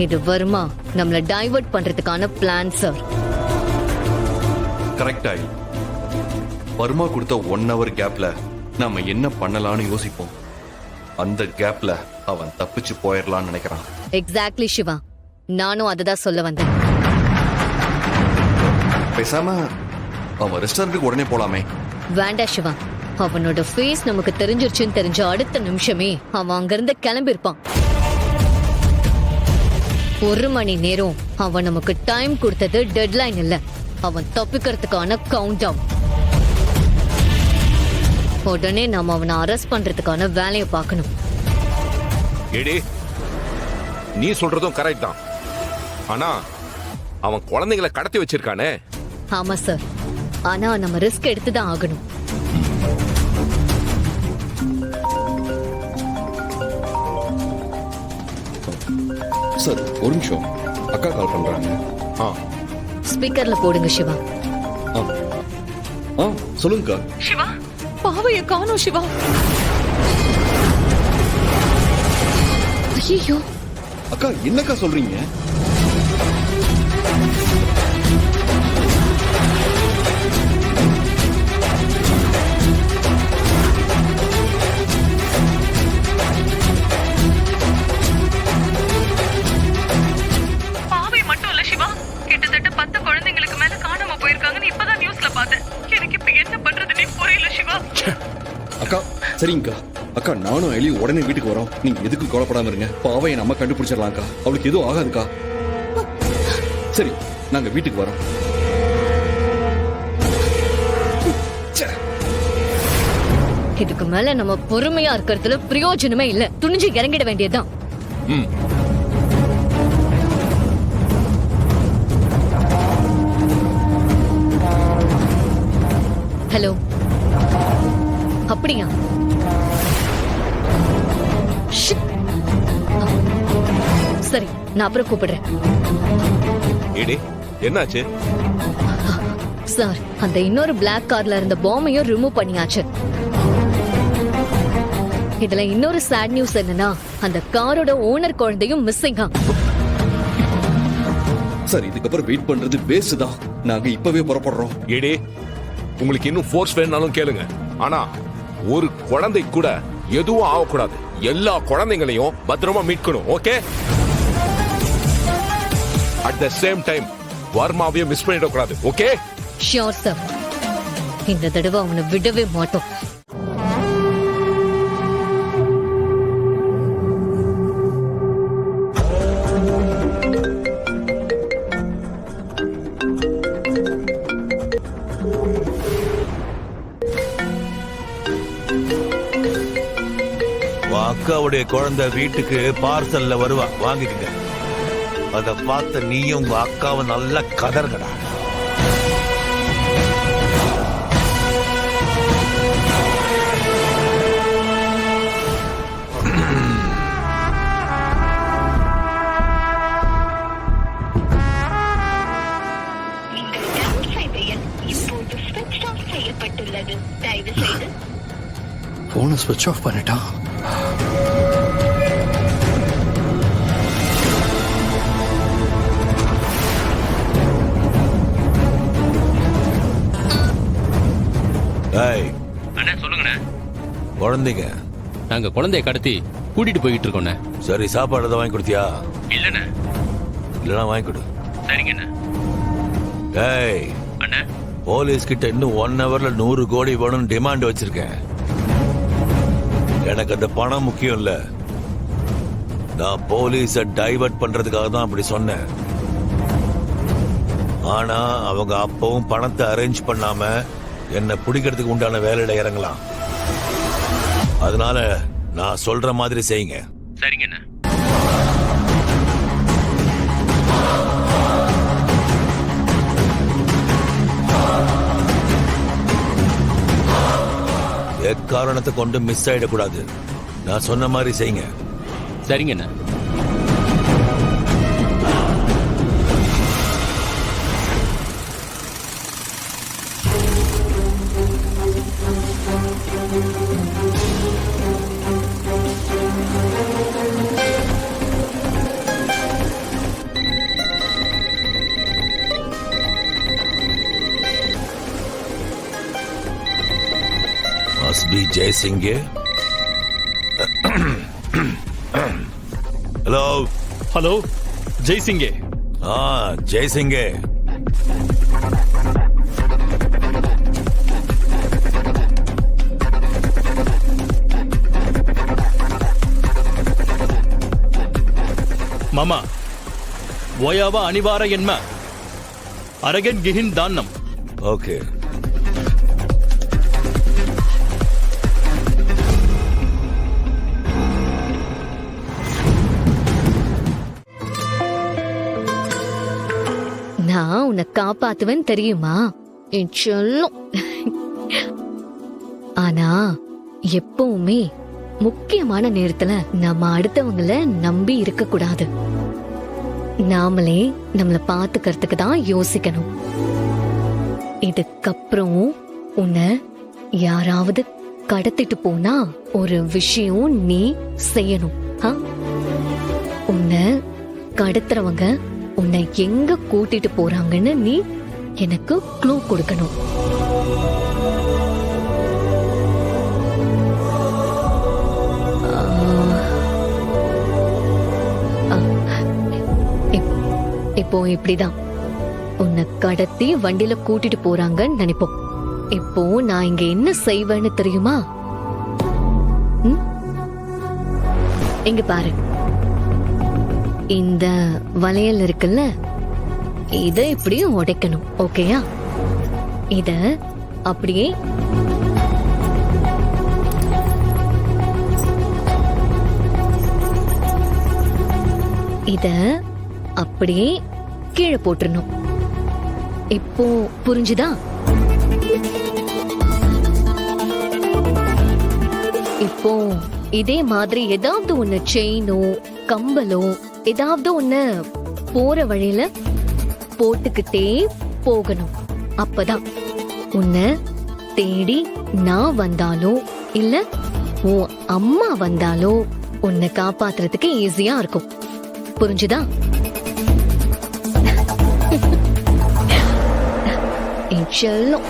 இது வர்மா நம்மள டைவர்ட் பண்றதுக்கான பிளான் சார். கரெக்ட் ஆகி வர்மா கொடுத்த 1 hour கேப்ல நாம என்ன பண்ணலாம்னு யோசிப்போம். அந்த கேப்ல அவன் தப்பிச்சு போயிடலாம்னு நினைக்கிறான். எக்ஸாக்ட்லி சிவா, நானும் அததான் சொல்ல வந்தேன். பேசாம அவன் ரெஸ்டாரண்ட்டுக்கு உடனே போலாமே. வேண்டாம் சிவா, அவனோட ஃபேஸ் நமக்கு தெரிஞ்சிருச்சுன்னு தெரிஞ்ச அடுத்த நிமிஷமே அவன் அங்கிருந்து கிளம்பி இருப்பான். 1 மணி நேரம் அவன் நமக்கு டைம் கொடுத்தது டெட்லைன் இல்ல, அவன் தப்பிக்கிறதுக்கான கவுண்ட் டவுன். உடனே நாம அவனை அரெஸ்ட் பண்றதுக்கான வேலையை பார்க்கணும். ஏடி, நீ சொல்றதும் கரெக்ட் தான். ஆனா அவன் குழந்தைகளை கடத்தி வச்சிருக்கானே. ஆமா சார், ஆனா நம்ம ரிஸ்க் எடுத்துதான் ஆகணும். சார் ஒரு நிமிஷம், அக்கா கால் பண்றாங்க. ஸ்பீக்கர்ல போடுங்க சிவா. சொல்லுங்கக்கா. சிவா, பாவைய காணோம் சிவா. ஐயோ அக்கா, என்னக்கா சொல்றீங்க? பாவை மட்டும் இல்ல சிவா, கிட்டத்தட்ட 10 குழந்தைங்களுக்கு மேல காணாம போயிருக்காங்கன்னு இப்பதான் நியூஸ்ல பார்த்தேன். எனக்கு இப்ப என்ன பண்றதுன்னே புரியல சிவா. அக்கா சரிங்கக்கா. அக்கா, நானும் எலி உடனே வீட்டுக்கு வரோம். நீங்க எதுக்கு கவலைப்படாம இருங்க. பாவையை நம்ம கண்டுபிடிச்சிடலாம்க்கா. அவளுக்கு எதுவும் ஆகாதுக்கா. சரி, நாங்க வீட்டுக்கு வரோம். இதுக்கு மேல நம்ம பொறுமையா இருக்கிறதுல பிரயோஜனமே இல்ல. துணிஞ்சு இறங்கிட வேண்டியதுதான். ஹலோ, அப்படியா? சரி, நான் அப்புறம் கூப்பிடுறேன். ஏடி, என்னாச்சு? சார், அந்த இன்னொரு பிளாக் கார்ல இருந்த பாம்பையும் ரிமூவ் பண்ணியாச்சு. இதுல இன்னொரு சேட் நியூஸ் என்னன்னா, அந்த காரோட ஓனர் குழந்தையும் மிஸ்ஸிங்கா. சார், இதுக்கப்புறம் வெயிட் பண்றது வேஸ்ட் தான். நாங்க இப்பவே புறப்படுறோம். ஏடி, உங்களுக்கு இன்னும் ஃபோர்ஸ் வேணாலும் கேளுங்க. ஆனா ஒரு குழந்தை கூட எதுவும் ஆகக்கூடாது. எல்லா குழந்தைங்களையும் பத்திரமா மீட்கணும். Okay? At the same time வர்மாவையும் மிஸ் பண்ணிடக்கூடாது. ஓகே? ஷியோர் சார், இந்த தடவை அவனை விடவே மாட்டோம். அக்காவுடைய குழந்தை வீட்டுக்கு பார்சல்ல வருவா, வாங்கிக்கங்க. அத பார்த்த நீயும் உங்க அக்காவை நல்லா கதறங்கடா. போனை ஸ்விட்ச் ஆஃப் பண்ணிட்டான். சொல்லுங்கண்ணே. குழந்தைங்க, நாங்க குழந்தைய கடத்தி கூட்டிட்டு போயிட்டு இருக்கோண்ணே. சரி, சாப்பாடு எதாவது வாங்கி கொடுத்தியா? இல்லண்ணே. இல்லனா வாங்கி கொடு. சரிங்கண்ணே. டேய் அண்ணே, போலீஸ் கிட்ட இன்னும் 1 hourல 100 கோடி வேணும்னு டிமாண்ட் வச்சிருக்கேன். எனக்கு அந்த பணம் முக்கியம் இல்ல. நான் போலீஸ டைவர்ட் பண்றதுக்காக தான் அப்படி சொன்னேன். ஆனா அவங்க அப்பவும் பணத்தை அரேஞ்ச் பண்ணாம என்ன பிடிக்கிறதுக்கு உண்டான வேலையில இறங்கலாம். அதனால நான் சொல்ற மாதிரி செய்யுங்க. சரிங்கண்ணே. எக்காரணத்தை கொண்டு மிஸ் ஆயிடக்கூடாது. நான் சொன்ன மாதிரி செய்யுங்க. சரிங்கண்ணே. Must be Jaisingh. Hello. Hello ஜெய்சிங்கே. Jaisingh. மமா ஓயாவ அனிவார என்ம அரகன் கிஹின் தான்னம். Okay. நான் உன்னை காப்பாத்துவேன் தெரியுமா என் செல்லம். ஆனா எப்பவுமே முக்கியமான நேரத்துல நம்ம அடுத்தவங்கள நம்பி இருக்க கூடாது. நாமளே நம்மள பாத்துக்கிறதுக்கு தான் யோசிக்கணும். இதுக்கப்புறம் உன்னை யாராவது கடத்திட்டு போனா ஒரு விஷயம் நீ செய்யணும். உன்னை கடத்துறவங்க உன்னை எங்க கூட்டிட்டு போறாங்கன்னு நீ எனக்கு க்ளூ கொடுக்கணும். இப்போ இப்படிதான் உன்னை கடத்தி வண்டியில கூட்டிட்டு போறாங்கன்னு நினைப்போம். இப்போ நான் இங்க என்ன செய்வேன்னு தெரியுமா? இங்க பாரு, இந்த வளையல் இருக்குல்ல, இத இப்படியே உடைக்கணும். ஓகேயா? இத அப்படியே இத அப்படியே கீழே போட்டுறணும். இப்போ புரிஞ்சுதா? இப்போ இதே மாதிரி ஏதாவது ஒண்ணு செயினோ கம்பலோ ஏதாவது ஒண்ணு போற வழியில போட்டுக்கிட்டே போகணும். அப்பதான் உன்னை தேடி நான் வந்தாலோ இல்ல உன் அம்மா வந்தாலோ உன்னை காப்பாத்துறதுக்கு ஈஸியா இருக்கும். புரிஞ்சுதா? என் செல்லம்.